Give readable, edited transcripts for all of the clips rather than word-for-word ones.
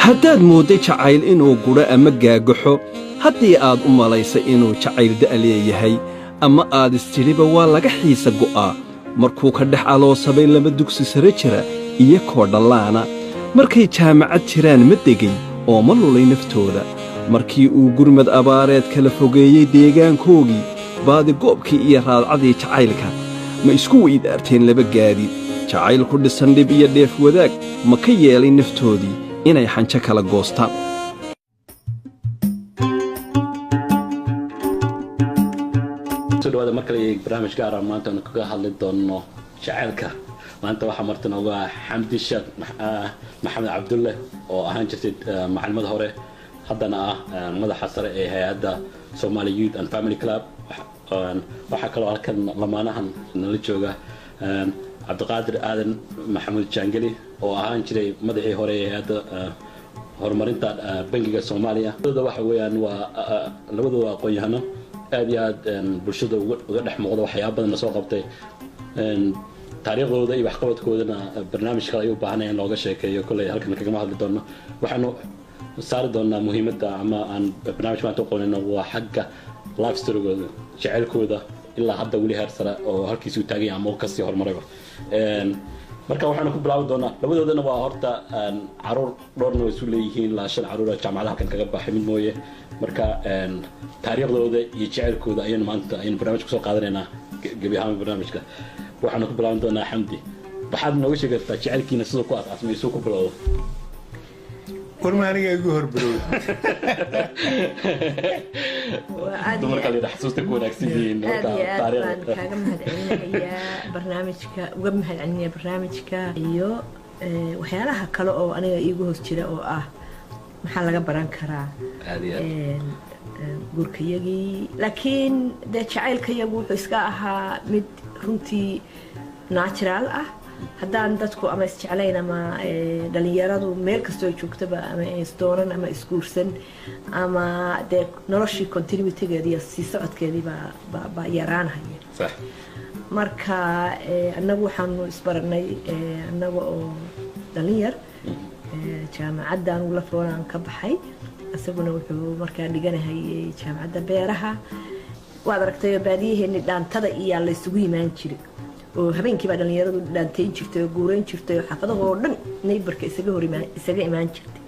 haddaad moodday jacayl inuu gudho ama gaagaxo haddii aad u malaysa inuu jacayl da' leeyahay ama aad istidhiba waa laga xiisa go'aa markuu ka dhex aloosabay laba dugsi sare jira iyo koo dhallaana markay jaamacad jiraan ma degay oo ma lulay naftooda markii uu gurmad abaareed kala fogeeyey deegaankoogii baadigoobkii iyo raadcadii jacaylka ma isku weydaarteen laba gaadiid jacayl ku dhisan dhib iyo dheef wadaag ma ka yeelay naftoodii inay xanjo kala goostaan sodhawaada markale barnaamij gaar ah maanta aan kaga hadli doono jacaylka maanta waxaa marti noogu ah xamdi sheekh maxamed cabdulle oo ahaan jirtay macallimada hore haddana ah madaxa sare ee hay-adda Somali Youth and Family Club waxaa kaloo halkan lamaanahan nala jooga cabdiqaadir aadan maxamuud jaangeli oo ahaan jiray madaxii hore ee hay-adda horumarinta bangiga Soomaaliya waxa weeyaan waa labadooda aqoon-yahano aad iyo aad bulshada uga dhex muuqda waxyaabo badan soo qabtay taariikhdooda iyo waxqabadkoodana barnaamij kale ay u baahan yihiin looga sheekeeyo kulay halkan kaga hadli doono waxaanu saari doonaa muhiimadda ama aan barnaamij maanta u qoonayno waa xagga life storygooda jacaylkooda ilaa hadda weli heer sare oo halkiisu taagay ama uu kasii horumarayba marka waxaanu ku bilaabi doonaa labadoodana waa horta caruur dhowrna way isu leeyihiin ilaa 5 caruur oo jaamacadaha halkan kaga baxay mid mooye marka taariikhdooda iyo jacaylkooda ayaan maanta ayaan barnaamij ku soo qaadanaynaa gabi ahaan barnaamijka waxaanu ku bilaabi doonaa xamdi waxaad nooga sheegtaa jacaylkiina sidoo ku aasmay isoo ku bilowdo ورماني يقول برود دمر كلي حسوستك وناكسين تاريخ كاغا مهدعلنيا برنامجك uga mahadcelinaya barnaamijka iyo waxyaalaha kale oo aniga iigu hoos jira oo ah maxaa laga baran karaa gurkayagii laakiin jacaylkayagu wuxuu iska ahaa mid runtii natural ah haddaan dadku ama isjeclayn ama dhalinyaradu meel kastoo joogtaba ama isdoonan ama isguursan ama dee noloshii continuitygeeda iyo sii socodkeedii baa yaraanhaya marka annagu waxaanu isbaranay annaga oo dhalinyar jaamacaddan ula foonaan ka baxay isaguna wuxuu markaa dhiganahayay jaamacadda beeraha waad aragtay baadiyaheeni dhaantada iyo la isugu imaan jiray oo habeenkii baa dhalinyaradu dhaanteyn jirtay oo guureyn jirtay oo xaafadahoo dhan neighborka isaga imaan jirtay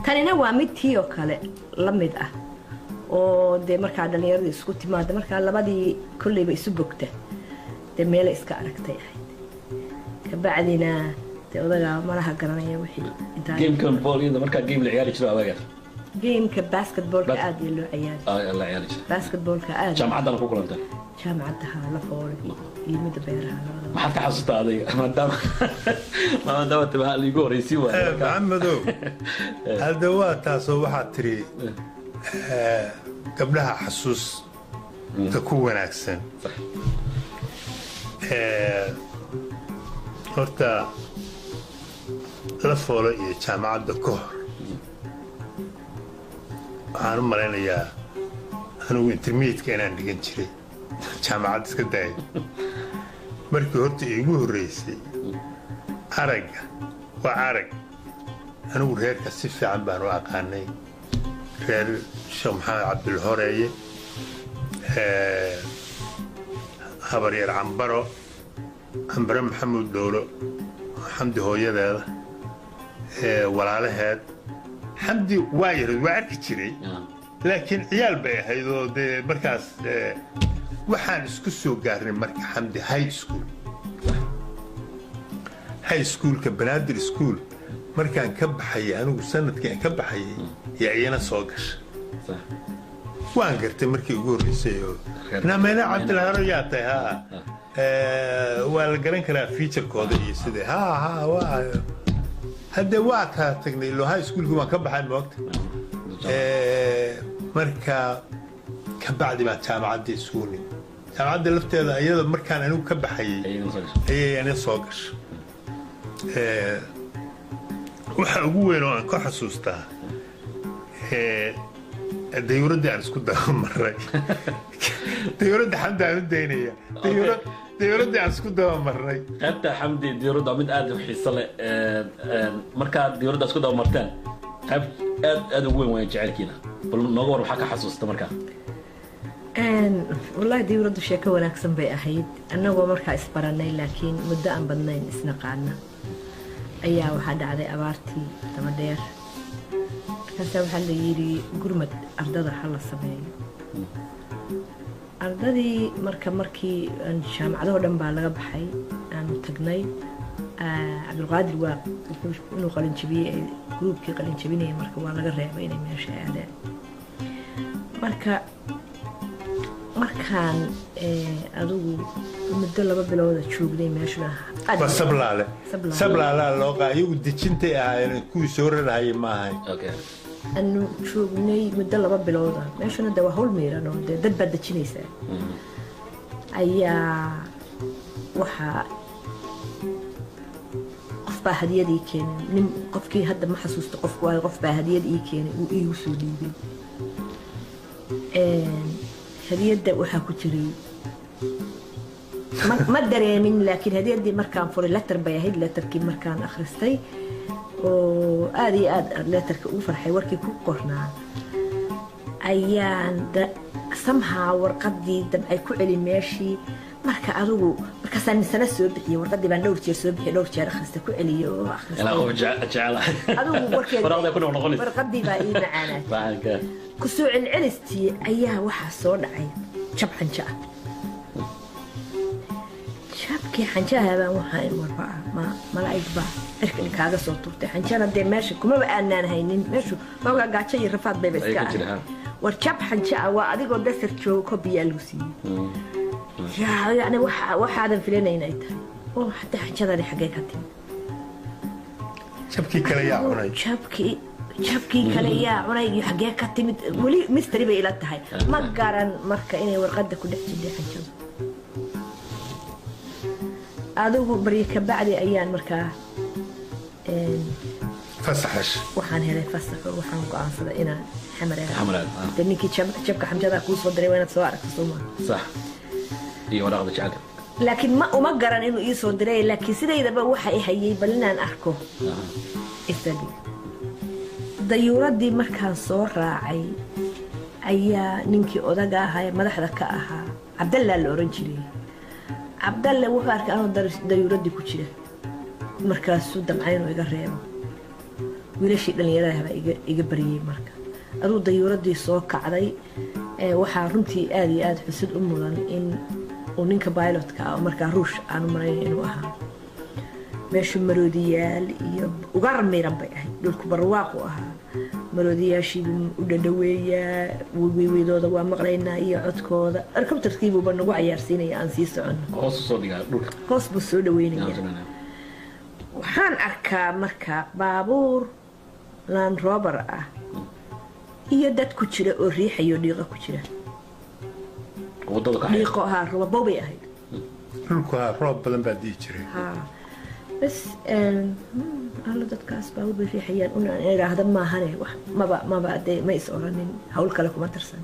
tanina waa mid tii oo kale la mid ah oo dee markaa dhalinyaradu isku timaada markaa labadii kolleyba isu bogta dee meela iska aragtay ahayd kabacdina dee odagaa malaha garanaya wixii gamekan booliyada markaa game la ciyaari jiro awaga gameka basketballka aad iyo loo ciyaari basketballka aad jaamacaddan ku kulantay jaamacadaha la foolay iyo mid beeraha maxaad ka xasuustaa adiga maadaama tabaha liigu horeysay waa maxamedow hadda waa taasoo waxaad tiri gabdhaha xasuus ta ku wanaagsan horta la foolo iyo jaamacadda ka hor waxaan u malaynayaa anigu intermediate-ka inaan dhigan jiray jaamacad iska daaya markii horta iigu horreysay aragga waa arag anigu reerka si fiican baan u aqaanay reer sheekh maxamed cabdul horeeye habaryar cambaro maxamuud dhowlo xamdi hooyadeeda walaalaheed xamdi waa yarid waa arki jiray laakiin ciyaal bay ahayd oo dee markaas waxaan isku soo gaarnay marka xamdi high schoolka banaadir school markaan ka baxayay anigu sanadkii aan ka baxayay yaa iyana soo gasha waan gartay markii ugu horreysay oo nameena cabdilharo yaa tahay haa waa la garan karaa featurekooda iyo sidee waa haddee waa kaa tagnay ilo high schoolkii waan ka baxay moogta marka ka bacdi baan jaamacadda isugu nimid jaamacadda lafteeda iyada markaan anigu ka baxayay ayay ana soo gasha waxa ugu weyn oo aan ka xasuustaa dayuuraddii aan isku daba maray dayuuradda xamdi aan u daynaya dawladda aan isku daba marnay qaybta xamdi diyuuradda mid aad u xiiso leh markaa diyuuradda isku daba marteen qayb aad ugu weyn waa jacaylkiina bal nooga war waxaa ka xasuusta markaa wallahi diyuuraddu sheeko wanaagsan bay ahayd annagoo markaa isbaranay laakiin muddo aan badnayn isnaqaana ayaa waxaa dhacday abaartii dabadheer markaasaa waxaa la yidhi gurmad ardada ha la sameeyo ardadii markii jaamacadoo dhan baa laga baxay aanu tagnay cabdulqaadir waa inuu qalinjabiyey gruubkii qalinjabinayay marka waa laga reebay inay meesha aadeen markaan adigu muddo 2 bilooda joognay meeshuna sablaale loo qaa iyagu dejintay ahaayeen kuwii soo rarahayay ma ahayn أنو شوفني مدة 2 bilooda meeshana de waa hawl miiran oo de dad baad dejinaysaa ayaa waxaa qof baa hadiyad ii keenay nin qofkii hadda ma xasuusto qofku waa qof baa hadiyad ii keenay uu iigu soo dhiibay hadiyadda waxaa ku jiray ma dareemin laakiin hadiyaddii markaan furay letter bay ahayd letterkii markaan akhristay oo aad iyo aad letterka ugu farxay warkii ku qornaa ayaan somehow warqadii dabcay ku celi meeshii marka adigu markaasaan misana soo bixiyey warqadii baan dhowr jeer akhrista ku celiyey oo akhristay adigu warqadii baa ii macaanaatay ku soo celcelistii ayaa waxaa soo dhacay jab xanja ah jabkii xanjaha baan waxaa in warbaa malaa'ig baa erkan kaaga soo turtay xanjana dee meesha kumaba aanaan haynin meeshu nooga gaajo iyo rafaad bayba iska ah war jab xanja ah waa adigoo dasar joogo ko biyaa lagu siiyey yani waxaadan filanayn ay tahay oo hataa xanjadani xaggee ka timi jabkii kale yaa cunay jabkii kale yaa cunay iyo xaggee ka timid weli mystery bay ila tahay ma garan marka inay warqadda ku dhex jirtay xanjadu adigu bari ka bacdi ayaan markaa fasaxash waxaan helay fasax waxaan go'aansaday inaan xamaraad ninkii jabka xamjada kuu soo diray waa inaad soo aragto soo maa sax iyo waraaqda jacaylka laakiin uma garan inuu ii soo diray laakiin sidaydaba waxa i hayay bal inaan arko isagii dayuuraddii markaan soo raacay ayaa ninkii odaga ahaa ee madaxda ka ahaa cabdallaa la oran jiray cabdalle wuxuu arkay anoo dayuuraddii ku jira markaasuu damcay inuu iga reebo wiilashii dhallinyarada baa iga baryey marka aduu dayuuraddii soo kacday waxaa runtii aad iyo aad xusud u mudan in uu ninka pilotka ah oo markaa ruush aanu marayn inuu ahaa meeshu maroodiyaal iyo ugar miran bay ahayd dhulku barwaaqu ahaa maroodiyaashiibuu u dhadhaweeyaa weydooda waa maqlaynaa iyo codkooda arkabtarkiibuuba nagu cayaarsiinaya aan sii soconno hoos buu soo dhaweynaya waxaan arkaa marka baabuur land rober ah iyo dad ku jira oo riixayo dhiiqo ku jira dhiiqo ahaa robow bay ahayd dhulku haa roob badan baa dii jiray bas alla dadkaas baabuur bay riixayaan una idhaahda maahane maba dee ma is oranin hawl kale kuma tirsan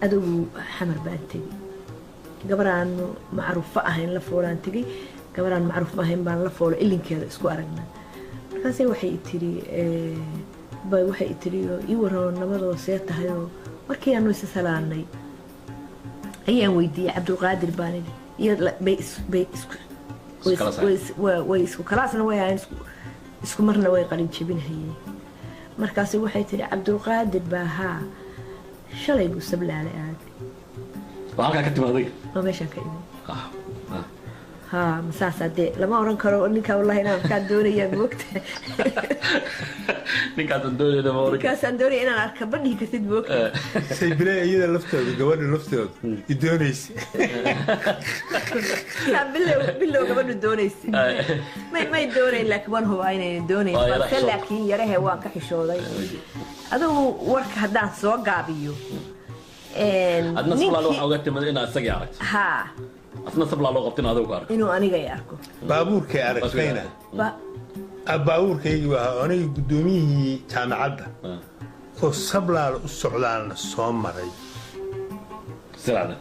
adigu xamar baan tegey gabaraan macruufo ahayn la foolaan tegey gabaraan macruuf ma ahayn baan la foolo ilinkeeda isku aragna markaasay waxay tiri ii warano nabadoo see tahayoo markii aanu isa salaanay ayaan weydiiyey cabdulqaadir baan idhi iyo way isku kalaasna way ahayn isku marna way qalin jebinahayeen markaasi waxay tiri cabdulqaadir baa haa shalay buu sablaale aaday waa halkaa ka timaaday oo meeshaan ka imid ها مساسة دي لما أورن كرو نيكا والله أنا كان دوري يا بوقت نيكا تندوري أنا ما أورن نيكا سندوري أنا أركبني كثير بوقت سيبلي أيدا لفتة جواني لفتة يدونيس كان بالله قبل الدونيس ما يدوري لك من هو عيني الدونيس بس لكن يراه واقع حشودي هذا ورك هدان سوق قابيو أدنى سبلا لو حاجات تمدينا السجارة ها أصلا سبلا لو قبتنا هذا وقارك إنه أنا جاي أركو بابورك أركينا بابورك يجوا أنا قدوميه كان عبده هو سبلا السعودان الصومري سلالة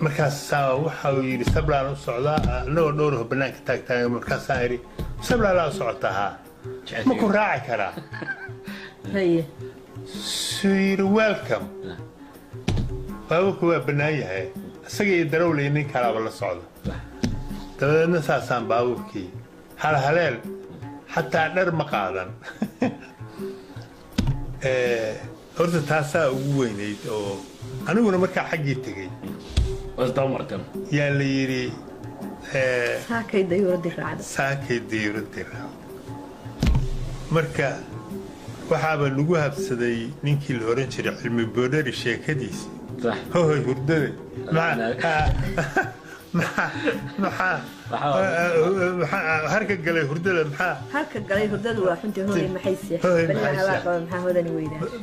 markaasaa waxa uu yidhi sablaan u socdaa annagoo dhowrho bannaanka taagtaaga markaasaan idhi sablaalaa u socotaa haa ma ku raaci karaa suu yidhi welcome baabuurku waa bannaan yahay isaga iyo darawlay nin kalaaba la socda dabadeedna saasaan baabuurkii halhaleel xataa dhar ma qaadan horta taasaa ugu weynayd oo aniguna markaa xaggii tegey yaa la yidhi saakay dayuuradii raacda marka waxaaba lagu habsaday ninkii la oran jiray cilmi boodhari sheekadiisi hohoy hurdada harka galay hurdada waa xuntii hooy maxay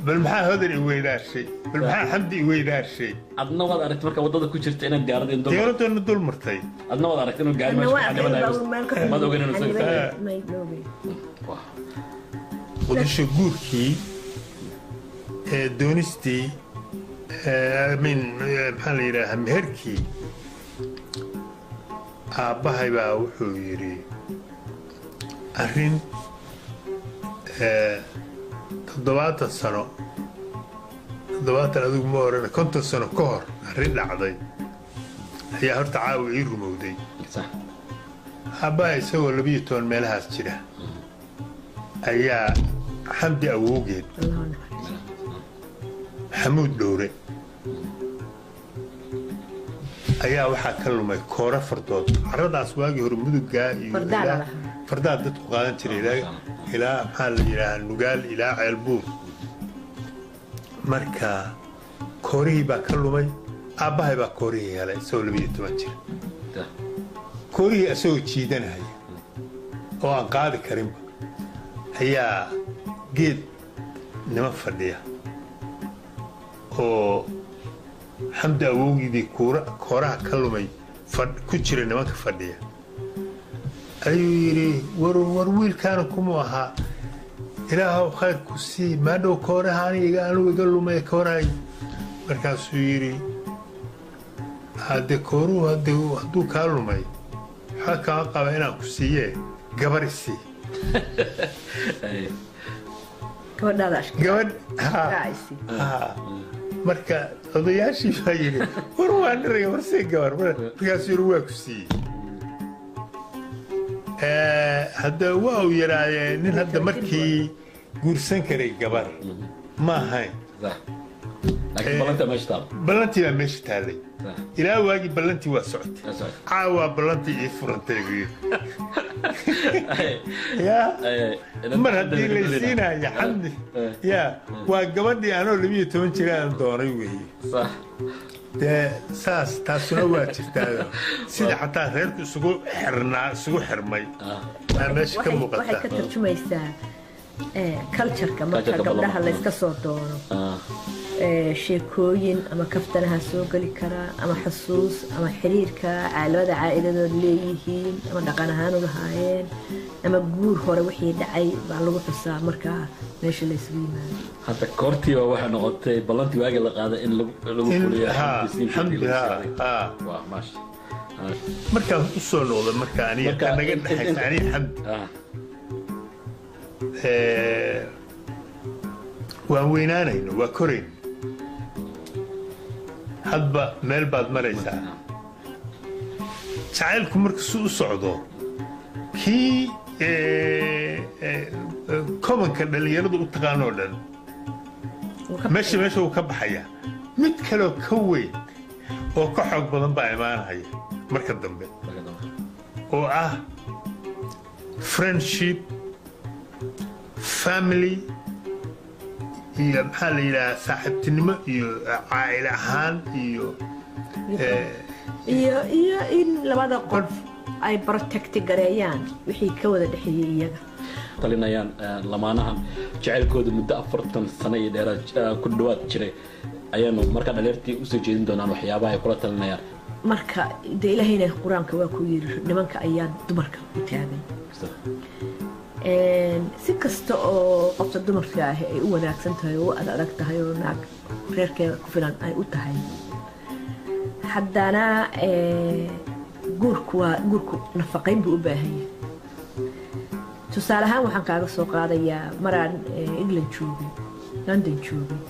bal maxaa hodan i weydaarshay bal maxaa xamdi i weydaarshay adna waad aragtay marka wadada ku jirta inaad diyaaradana dul martay adna waad aragtay inuu gaari maad ogan wadasho guurkii doonistii maxaa la yidhaahaa meherkii aabbahay baa wuxuu yidhi arrin 70 sano 70 adigu ma orana 50 sano ka hor arrin dhacday ayaa horta caawa ii rumowday aabbahay isagoo 12 meelahaas jira ayaa xamdi awowgeed xamuud dhowre ayaa waxaa ka lumay koora fardood carradaas waagii hore mudugaa iyo fardaad dadku qaadan jiray ilaa maxaa la yidhaahaa nugaal ilaa ceelbuur marka koorihii baa ka lumay aabbahay baa koorihii helay isagoo 12 jira koorihii isagoo jiidanaya oo aan qaadi karinba ayaa geed nima fadhiya oo xamdi awowgiidii kooraha ka lumay ku jira nimanka fadhiya ayuu yidhi war wiilkaana kumuu ahaa ilaahow khayrku sii maadhow kooraha anigu iga lumay koorahay markaasuu yidhi hadde kooruhu hadduu kaa lumay waxaa kama qaba inaan ku siiyee gabar isii marka odayaashii baa yidhi war waa niraga warsee gabar markaasuu yidhi waa ku siiyey hadda waa uu yidhaahee nin hadda markii guursan karay gabar ma ahayn ballantii baa meesha taallay ilaa waagii ballantii waa socotay caawaa ballantii ii furantay buu yidhi mar haddii laysiinaya xamdi waa gabadhii anoo 12 jira aan doonay weeye dee saas taasuna waa jirtaa sida xataa reerku isugu xirmay aa meesha ka muuqata waxay ka tarjumaysaa cultureka marka gabdhaha layska soo doono sheekooyin ama kaftanaha soo geli karaa ama xusuus ama xiriirka labada caa'iladood leeyihiin ama dhaqan ahaan u lahaayeen ama guur hore wixii dhacay baa lagu xusaa markaa meesha la isugu yimaado hadda koortiiba waxay noqotay ballantii waagi la qaaday in lagu fuliyo markaan u soo noqdo marka aniga naga dhaxaysa aniga xamdi waan weynaanayno waa korayno hadba meel baad maraysaa jacaylku marka su u socdo kii kobanka dhallinyaradu u taqaanoo dhan meesha uu ka baxaya mid kaloo ka weyn oo ka xoog badan baa imaanaya marka dambe oo ah friendship family iyo maxaa la yidhahaa saaxiibtinimo iyo caa'ile ahaan iyo in labada qof ay protecti gareeyaan wixii ka wada dhexeeyey iyaga talinayaan lamaanahan jacaylkooda muddo 40 sano iyo dheeraad ku dhawaad jiray ayaanu marka dhalinyartii u soo jeedin doonaan waxyaabaha ay kula talinayaan marka de ilaahayna quraanka waa ku yiri nimanka ayaa dumarka u taagan si kasta oo qofta dumarka ah ay u wanaagsan tahay oo adag tahay oo naag reerkeeda ku filan ay u tahay haddana guurku nafaqayn buu u baahan yahay tusaale ahaan waxaan kaaga soo qaadayaa maraan England joogay London joogay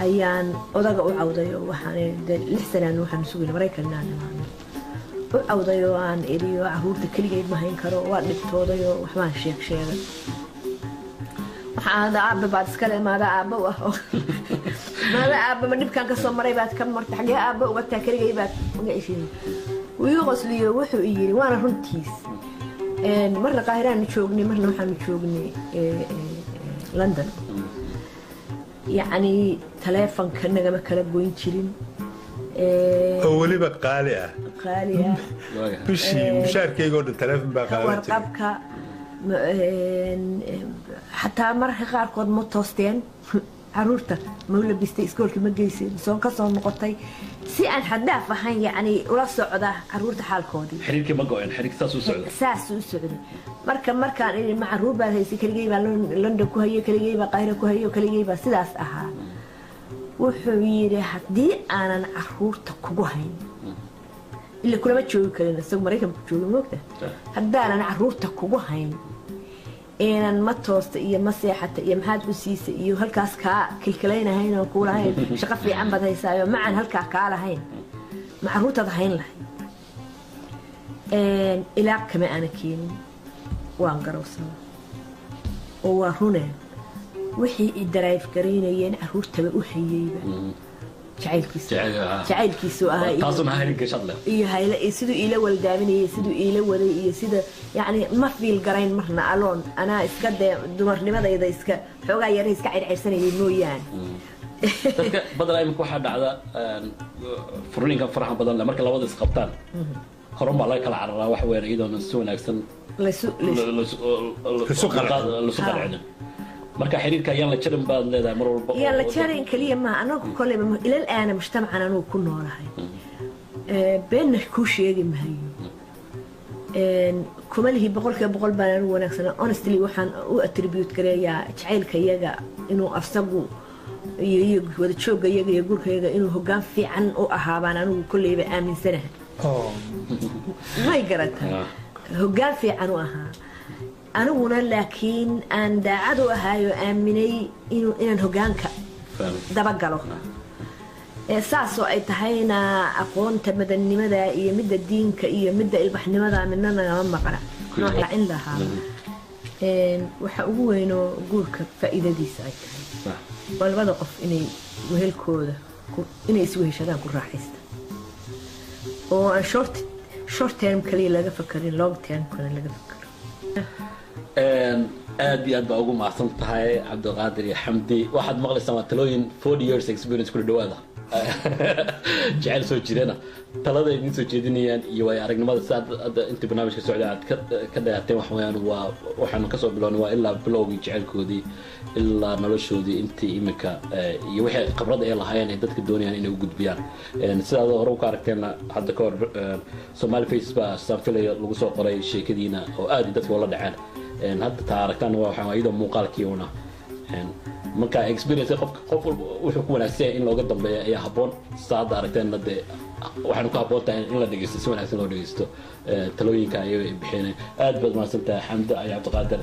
ayaan odaga u cawday oo waxaan 6 sanaan waxaan sugay Mareykanka u cawday oo aan eriyo caruurta kaligeed ma hayn karo waa dhibtooday oo waxbaan sheegay waxaan aabba baad iska leeyahay aabba ma dhibkan ka soo maray baad ka martay xagee aabba uga taa kaligeed baad uga ishiin wuu qosliyo wuxuu yiri waana runtiis marna qaahiraan joognay marna waxaan joognay London يعني تلفون كنا ما كلا بوين شيرين أولي بقالية قالية بشي مشاركة يقول التلفون بقالية ورقبك حتى مرة غير قد متوستين عرورته مولى بيستي سكول كم جيسي سون كسر نقطي سي أن حدا فهين يعني ولا صعدة عرورته حال كودي حريك ما قوين حريك ساسو سعودي مركا إني معروف بهاي كل جيبة لندن كهية كل جيبة قاهرة كهية كل جيبة سداس أها وحويري حدي أنا عرورته كوهين اللي كل ما تشوف كلنا السوق مريكا بتشوف وقته حدا أنا عرورته كوهين إن ما توست إيه مسيحة إيه مهاد بسيس إيه هالكاس كا كل كلينا هين وكل هين شقفي عم بدها يساوي مع هالكا كالا هين معروضة هين له إلى كما أنا كين وانقروسا وهنا وحي الدرايف كرينا ين عروضة وحييبة جعل كيسو هاي تازم هاي القشطة إيه هاي لا يسدو إلى والدامني يسدو إلى ولا يسدو يعني ما في القرين مرنا ألون أنا إسكاد دمر لماذا إذا إسكاد حوجا يري إسكاد عرسني ينويان بدل أي مكوحة على فرنين كان فرحان بدل لما كلا وضع سقطان هرم على كلا عرّا وحوين إذا نسون أحسن لسوق العدن marka xiriirka ayaan la jarin baad leedahay mar walba yaan la jarin kaliya ma anagu kulay ila aan mujtamacana anu ku noolahay been ku sheegi mahayo kumalihi boqolkiiba baan wanaagsan honestly waxaan u attribute gareeyaa jacaylka iyaga inuu afsagu iyo wada jooga iyaga iyo gurkayga inuu hoggaan fiican u ahaabaan anigu kullayba aaminsanahay ma garata hoggaan fiican u ahaa aniguna laakiin aan daacad u ahayo aaminay inaan hoggaanka daba galo saasoo ay tahayna aqoonta madannimada iyo midda diinka iyo midda ilbaxnimada midna nagama maqla noocin lahaa waxa ugu weyn oo guurka faa'iidadiisa ay tahay labada qof inay wehelkooda inay isweheshadaan ku raaxaysta oo aan short term kaliya laga fakarin long term kana laga fakaro aad iyo aad baa ugu mahadsan tahay cabdiqaadir iyo xamdi waxaad maqlaysaa waa talooyin 40 years experience kula dhawaada jacayl soo jirana talada idin soo jeedinayaan iyo way aragnimada saad inta barnaamijka socda aad ka dayaateen wax weeyaan waa waxaan ka soo bilownay waa ilaa bilowgii jacaylkoodii ilaa noloshoodii intii imika iyo wixii khibrad ay lahaayeen ay dadka doonayaan inay u gudbiyaan sidaad hore u ka aragteen hadda ka hor Somali Face baa sanfilaya lagu soo qoray sheekadiina oo aad dadka wala dhaceen hadda taarikhan waxa iyadoo muuqaalkii una marka experience qof wuxuu ku wanaagsan in looga dambeeyo ayaa haboon saad aragteen hadda waxaan ku haboon tahay in la dhageysto si wanaagsan loo dhageysto talooyinka ay bixinayaan aad baad mahadsantahay xamdi iyo cabdiqaadir